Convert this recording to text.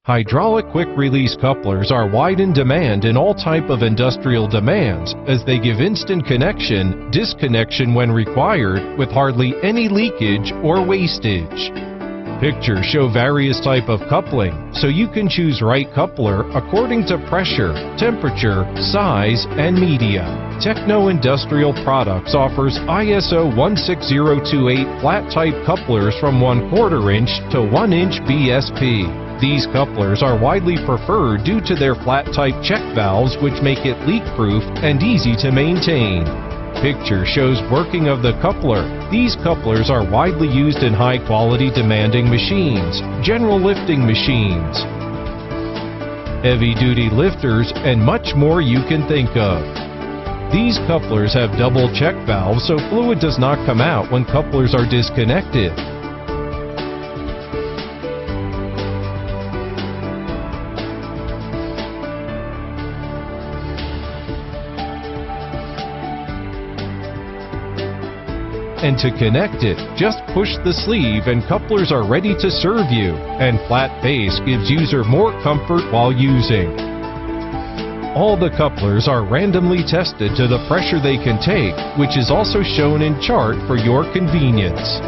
Hydraulic quick-release couplers are wide in demand in all type of industrial demands, as they give instant connection, disconnection when required, with hardly any leakage or wastage. Pictures show various type of coupling, so you can choose right coupler according to pressure, temperature, size, and media. Techno Industrial Products offers ISO 16028 flat-type couplers from 1/4 inch to 1 inch BSP. These couplers are widely preferred due to their flat-type check valves, which make it leak-proof and easy to maintain. Picture shows working of the coupler. These couplers are widely used in high-quality demanding machines, general lifting machines, heavy-duty lifters, and much more you can think of. These couplers have double check valves, so fluid does not come out when couplers are disconnected. And to connect it, just push the sleeve and couplers are ready to serve you, and flat base gives user more comfort while using. All the couplers are randomly tested to the pressure they can take, which is also shown in chart for your convenience.